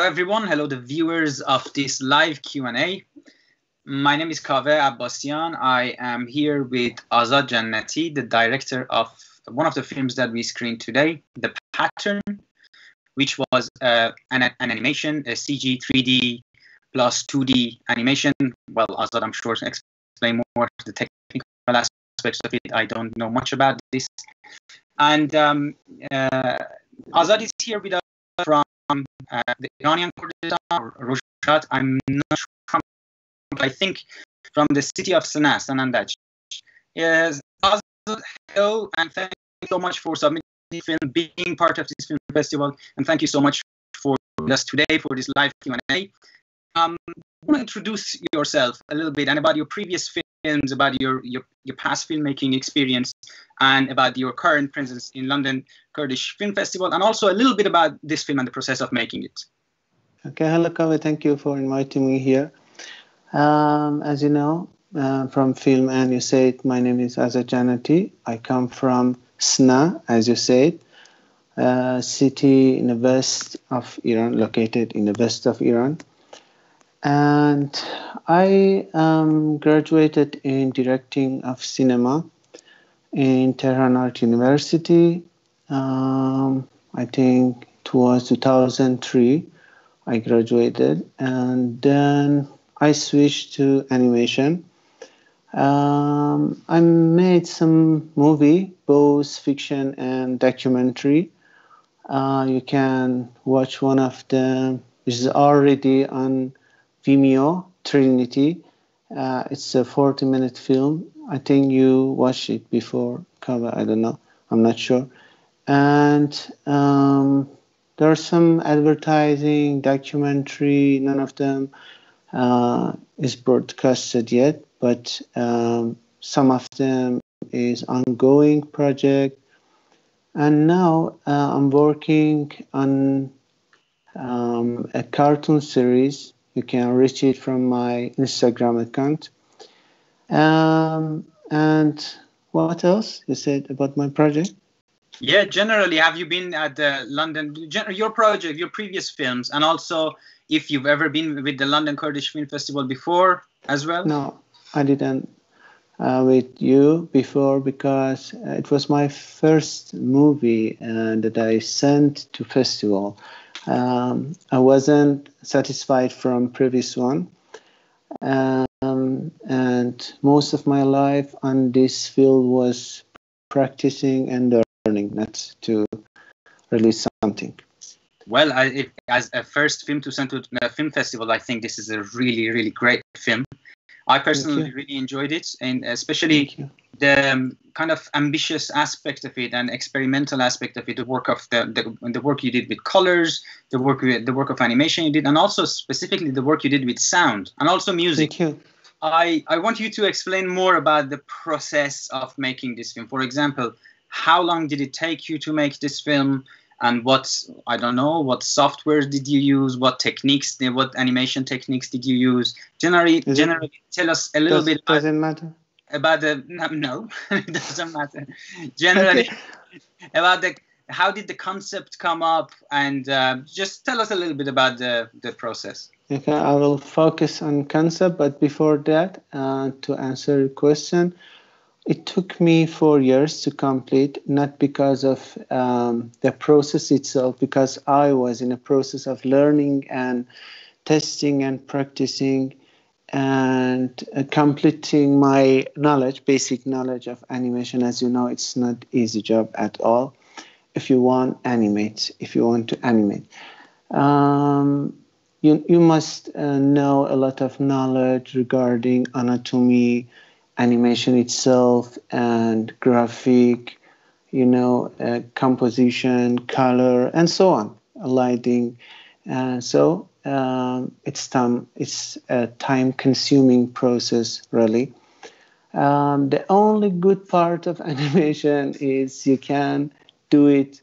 everyone. Hello, the viewers of this live Q&A. My name is Kaveh Abbasian. I am here with Azad Jannati, the director of one of the films that we screened today, The Pattern, which was an animation, a CG 3D plus 2D animation. Well, Azad, I'm sure, can explain more the technical aspects of it. I don't know much about this. And Azad is here with us from the Iranian Kurdistan, or Rojhat. I'm not sure from, I think from the city of Sanandaj. Yes, Azad, hello, and thank you so much for submitting the film, being part of this film festival, and thank you so much for us today for this live Q&A. Want to introduce yourself a little bit and about your previous films, about your past filmmaking experience, and about your current presence in London Kurdish Film Festival, and also a little bit about this film and the process of making it. Okay, hello Kaveh, thank you for inviting me here. As you know, from film and you said, my name is Azad Jannati. I come from Sna, as you said, a city in the west of Iran, located in the west of Iran. And I graduated in directing of cinema in Tehran Art University. I think it was 2003 I graduated, and then I switched to animation. I made some movie, both fiction and documentary. You can watch one of them, which is already on Vimeo, Trinity. It's a 40-minute film. I think you watched it before, Kaveh, I don't know. I'm not sure. And there are some advertising, documentary, none of them is broadcasted yet, but some of them is ongoing project. And now I'm working on a cartoon series. You can reach it from my Instagram account. And what else you said about my project? Yeah, generally, have you been at the London, your project, your previous films, and also if you've ever been with the London Kurdish Film Festival before as well? No, I didn't with you before, because it was my first movie that I sent to festival. I wasn't satisfied from previous one, and most of my life on this field was practicing and learning, not to release something. Well, as a first film to send to a film festival, I think this is a really, really great film. I personally really enjoyed it, and especially the kind of ambitious aspect of it and experimental aspect of it, the work of the work you did with colors, the work of animation you did, and also specifically the work you did with sound and also music. Thank you. I want you to explain more about the process of making this film. For example, how long did it take you to make this film? And what software did you use? What animation techniques did you use? Generally, tell us a little bit. Doesn't matter. About the no, it doesn't matter. Generally, about how did the concept come up, and just tell us a little bit about the process. Okay, I will focus on concept, but before that, to answer your question, it took me 4 years to complete, not because of the process itself, because I was in a process of learning and testing and practicing and completing my knowledge, basic knowledge of animation. As you know, it's not easy job at all. If you want to animate, you must know a lot of knowledge regarding anatomy, animation itself, and graphic, composition, color, and so on, lighting. So it's a time-consuming process, really. The only good part of animation is you can do it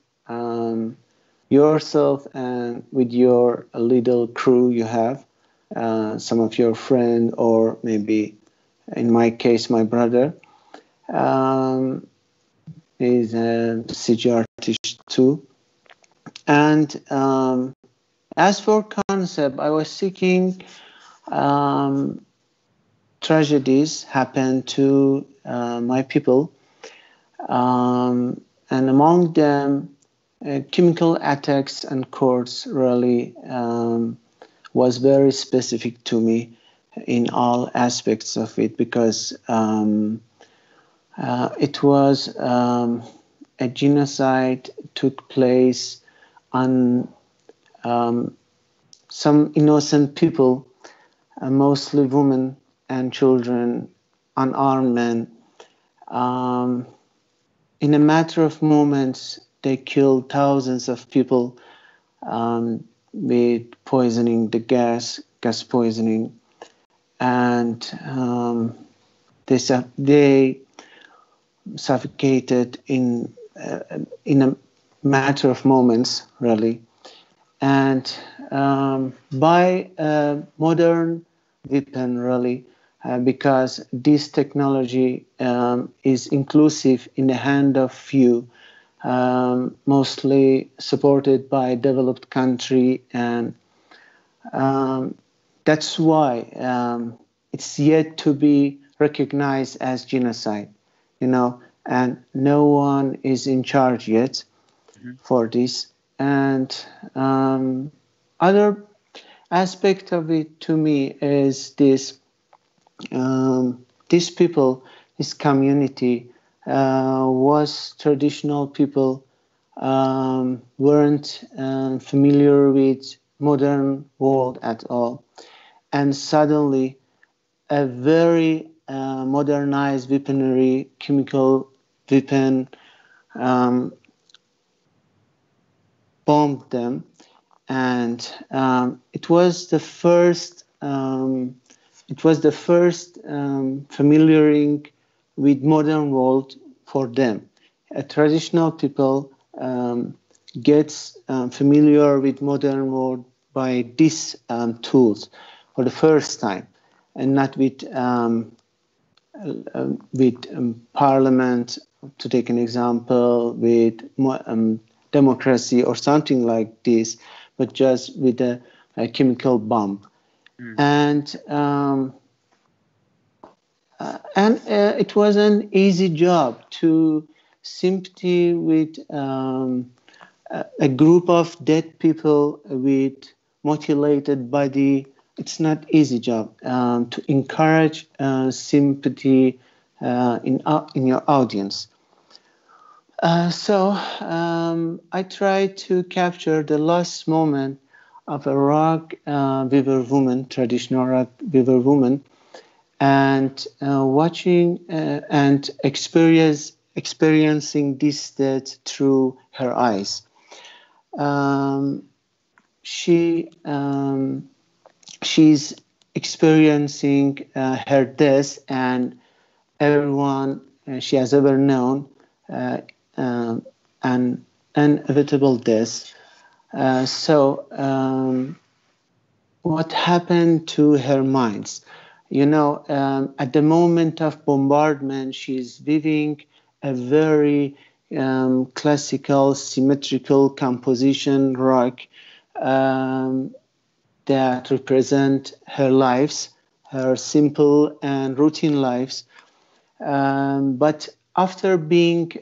yourself and with your little crew you have, some of your friends, or maybe in my case, my brother is a CG artist too. And As for concept, I was seeking um, tragedies happen to my people, and among them, chemical attacks and courts really was very specific to me in all aspects of it, because it was a genocide took place on some innocent people, mostly women and children, unarmed men. Um, in a matter of moments, they killed thousands of people with poisoning, the gas poisoning, and they suffocated in a matter of moments, really. And by a modern weapon, really, because this technology is inclusive in the hand of few, mostly supported by developed country, and that's why it's yet to be recognized as genocide, and no one is in charge yet for this. And other aspect of it to me is these people, this community was traditional people, weren't familiar with modern world at all, and suddenly a very modernized weaponry, chemical weapon, bombed them, and it was the first. Familiaring with modern world for them. A traditional people gets familiar with modern world by these tools for the first time, and not with parliament, to take an example, with democracy or something like this, but just with a chemical bomb. And it was an easy job to sympathy with a group of dead people with mutilated body. It's not easy job to encourage sympathy in your audience. So I tried to capture the last moment of a rock weaver woman, traditional rock weaver woman, and watching and experiencing this death through her eyes. She's experiencing her death, and everyone she has ever known, an inevitable death. So what happened to her minds? At the moment of bombardment, she's weaving a very classical, symmetrical composition rock that represent her lives, her simple and routine lives. But after being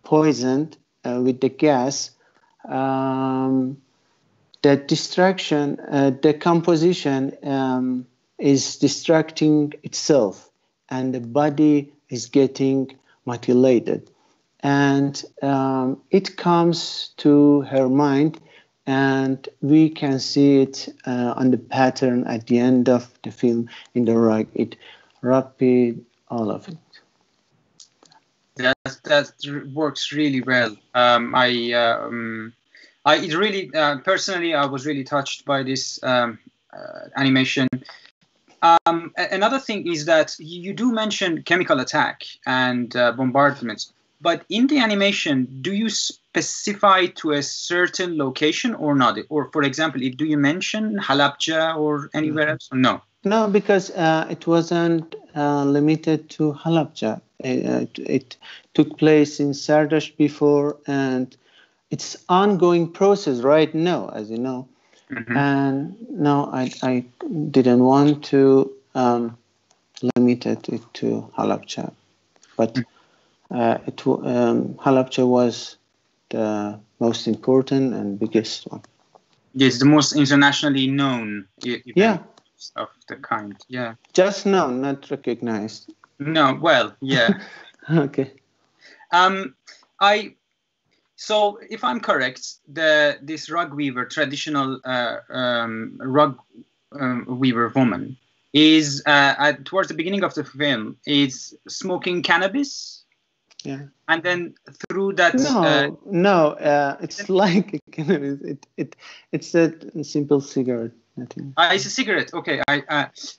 poisoned with the gas, the distraction, the composition is distracting itself, and the body is getting mutilated. And it comes to her mind, and we can see it on the pattern at the end of the film in the rock. It rapid, all of it. That works really well. I really personally, I was really touched by this animation. Another thing is that you do mention chemical attack and bombardments, but in the animation, do you specify to a certain location or not? Or, for example, do you mention Halabja or anywhere else? Or no? No, because it wasn't limited to Halabja. It took place in Sanandaj before, and it's ongoing process right now, as you know. Mm-hmm. And no, I didn't want to limit it to Halabja, but Halabja was the most important and biggest one. It's the most internationally known event Yeah, of the kind. Yeah. just known, not recognized. No, well, yeah. Okay. So if I'm correct, this rug weaver, traditional rug weaver woman, is towards the beginning of the film is smoking cannabis. Yeah. And then through that. No, it's like it's a simple cigarette. Nothing. It's a cigarette. Okay,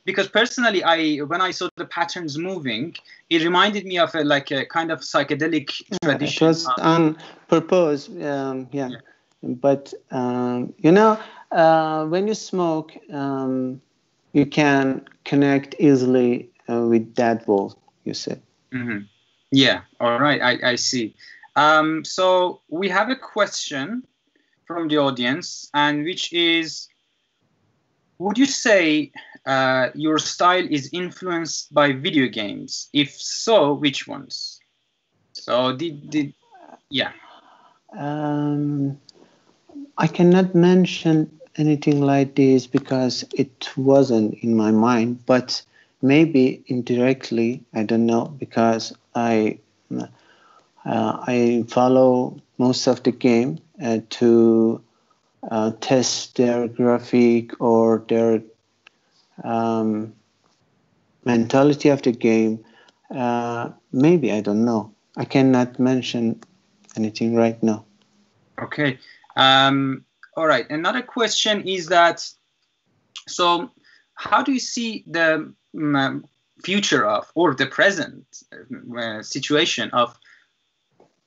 because personally, when I saw the patterns moving, it reminded me of a kind of psychedelic tradition. It was on purpose. Yeah. But you know, when you smoke, you can connect easily with that wall. You said. Mm-hmm. Yeah. All right. I see. So we have a question from the audience, and which is, would you say your style is influenced by video games? If so, which ones? So yeah. I cannot mention anything like this because it wasn't in my mind, but maybe indirectly, I don't know, because I follow most of the game to test their graphic or their mentality of the game. Maybe, I don't know. I cannot mention anything right now. Okay. All right. Another question is that, so how do you see the future of, or the present situation of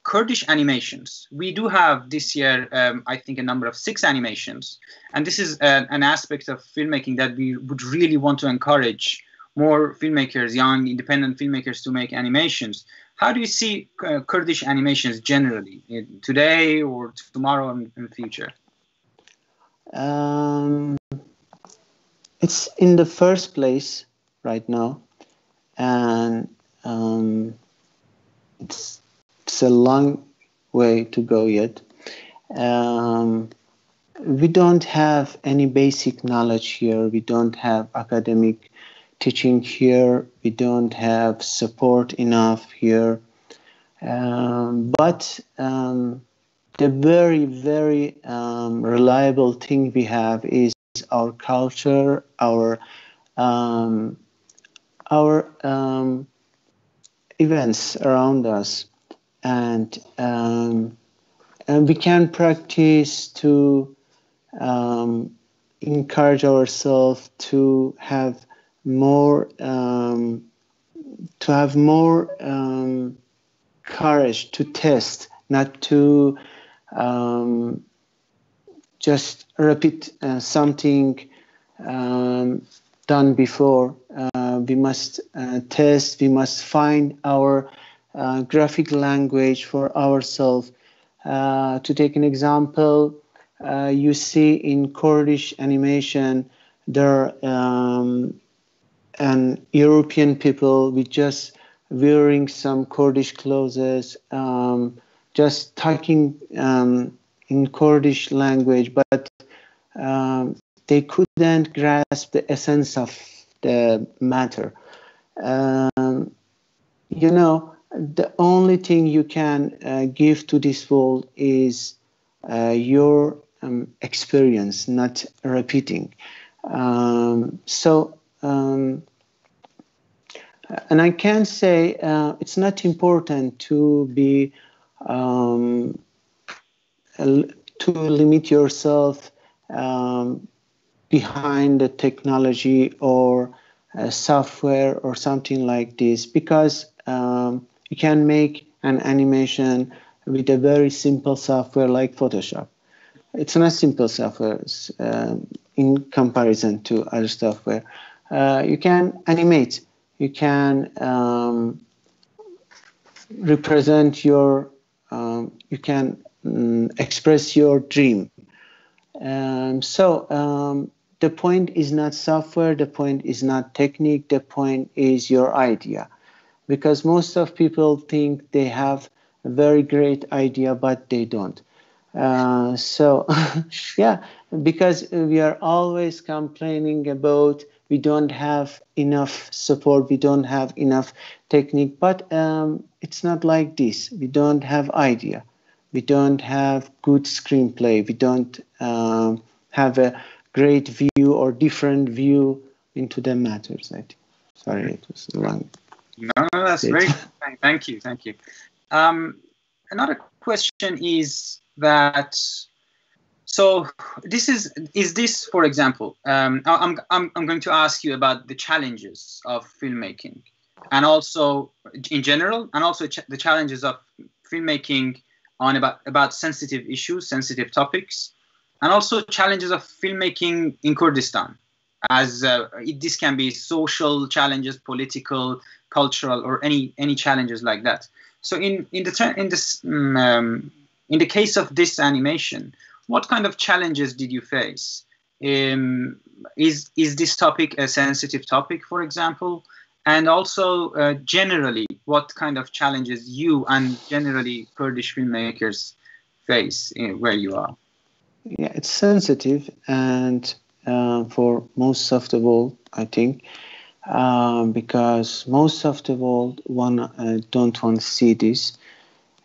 Kurdish animations? We do have this year, I think, a number of 6 animations. And this is an aspect of filmmaking that we would really want to encourage more filmmakers, young independent filmmakers, to make animations. How do you see Kurdish animations generally, today or tomorrow and in the future? It's in the first place right now, and it's a long way to go yet. We don't have any basic knowledge here. We don't have academic teaching here. We don't have support enough here. But the very, very reliable thing we have is our culture, our events around us, and we can practice to encourage ourselves to have more courage to test, not to just repeat something done before. We must test, we must find our graphic language for ourselves. To take an example, you see in Kurdish animation, there and European people with just wearing some Kurdish clothes, just talking in Kurdish language, but they couldn't grasp the essence of the matter. You know, the only thing you can give to this world is your experience, not repeating. And I can say it's not important to be to limit yourself behind the technology or software or something like this, because you can make an animation with a very simple software like Photoshop. It's not simple software in comparison to other software. You can animate. You can represent your. You can express your dream. The point is not software, the point is not technique, the point is your idea. Because most of people think they have a very great idea, but they don't. Yeah, because we are always complaining about we don't have enough support, we don't have enough technique, but it's not like this. We don't have idea, we don't have good screenplay, we don't have a great view or different view into the matters. I think. Sorry, it was long. No, that's very good. Thank you, thank you. Another question is that, so this is this, for example, I'm going to ask you about the challenges of filmmaking, and also in general, and also the challenges of filmmaking on about sensitive issues, sensitive topics, and also challenges of filmmaking in Kurdistan, as this can be social challenges, political, cultural, or any challenges like that. So in the case of this animation, what kind of challenges did you face? Is this topic a sensitive topic, for example? And also generally, what kind of challenges you and generally Kurdish filmmakers face where you are? Yeah, it's sensitive, and for most of the world, I think, because most of the world don't want to see this,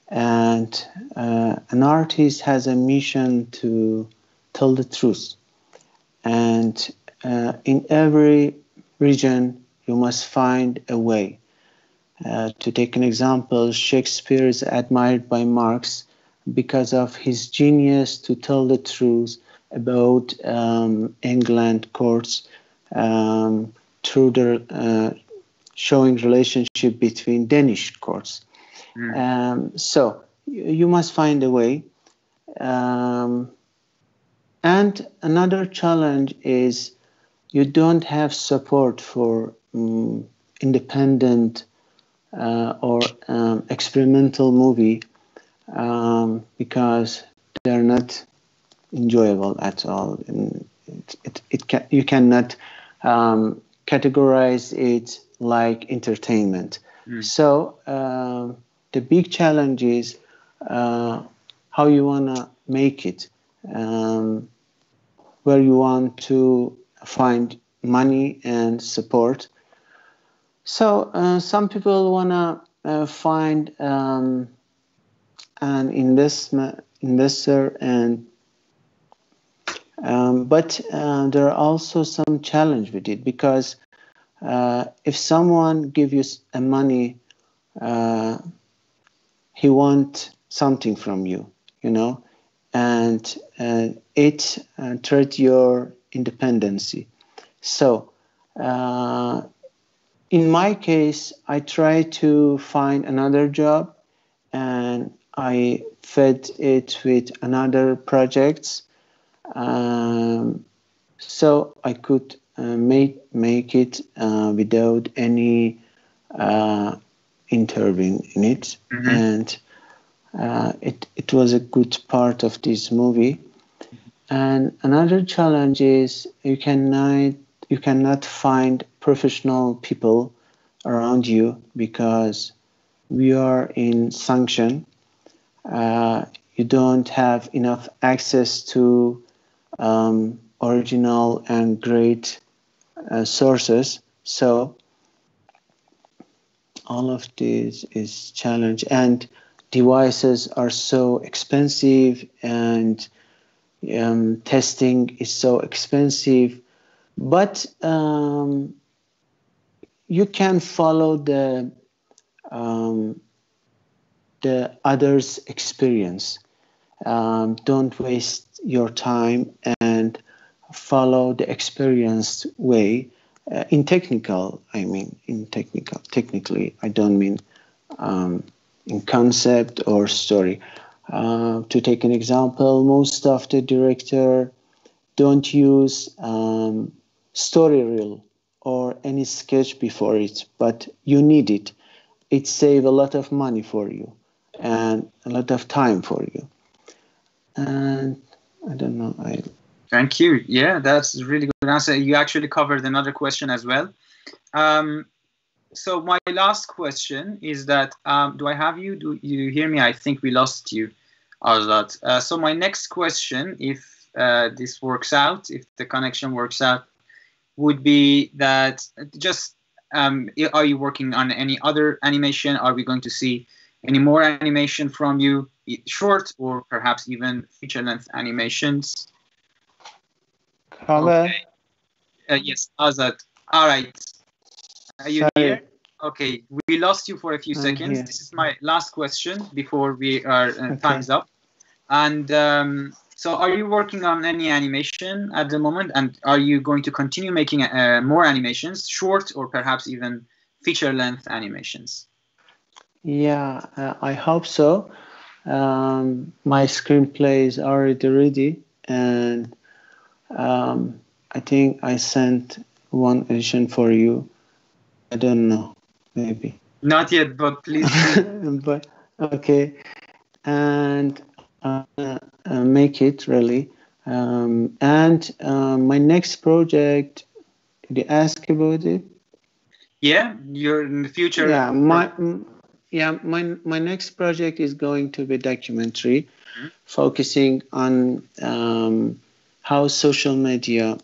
and an artist has a mission to tell the truth, and in every region you must find a way. To take an example, Shakespeare is admired by Marx because of his genius to tell the truth about England courts through the showing relationship between Danish courts. So you must find a way. And another challenge is you don't have support for independent or experimental movie because they're not enjoyable at all. And you cannot categorize it like entertainment. So the big challenge is how you want to make it, where you want to find money and support. So some people want to find an investor, and but there are also some challenge with it, because if someone gives you a money, he wants something from you, and it threats your independency. So in my case, I try to find another job, and I fed it with another projects, so I could make it without any intervene in it. And it was a good part of this movie. And another challenge is you cannot find professional people around you, because we are in sanction. You don't have enough access to original and great sources. So all of this is challenge, and devices are so expensive, and testing is so expensive. But you can follow the others' experience. Don't waste your time and follow the experienced way. Technically, I don't mean in concept or story. To take an example, most of the director don't use story reel or any sketch before it, but you need it. It saves a lot of money for you and a lot of time for you. And I don't know. Thank you. Yeah, that's a really good answer. You actually covered another question as well. So my last question is that, do I have you? Do you hear me? I think we lost you, Azad. So my next question, if this works out, if the connection works out, would be that just, are you working on any other animation? Are we going to see any more animation from you, short or perhaps even feature-length animations? Kaveh? Okay. Yes, Azad. All right. Are you Sorry. here? Okay, we lost you for a few seconds. Here. This is my last question before we are time's up. And so, are you working on any animation at the moment? And are you going to continue making more animations, short or perhaps even feature-length animations? Yeah, I hope so. My screenplay is already ready, and I think I sent one edition for you. I don't know, maybe. Not yet, but please. But okay, and make it really. And my next project, did you ask about it? Yeah, you're in the future. Yeah, my next project is going to be documentary, focusing on how social media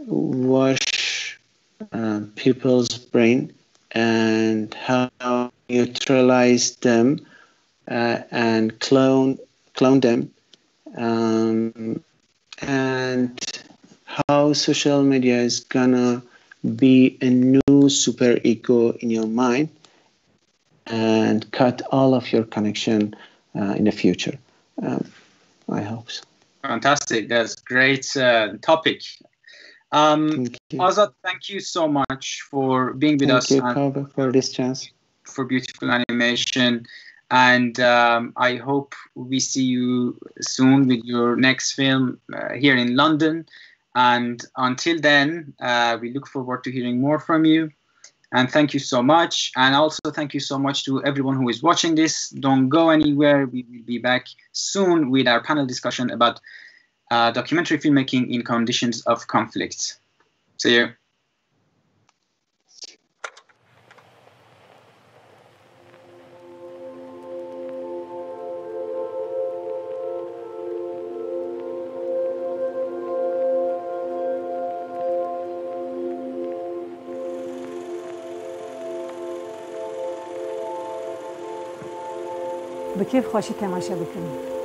wash people's brain and how neutralize them and clone them, and how social media is gonna be a new super ego in your mind and cut all of your connection in the future. I hope so. Fantastic. That's great topic. Azad, thank you so much for being with us. Thank you, Kaveh, for this chance. For beautiful animation. And I hope we see you soon with your next film here in London. And until then, we look forward to hearing more from you. And thank you so much. And also thank you so much to everyone who is watching this. Don't go anywhere. We will be back soon with our panel discussion about documentary filmmaking in conditions of conflict. See you. به کیف خوشی تماشا بکنید.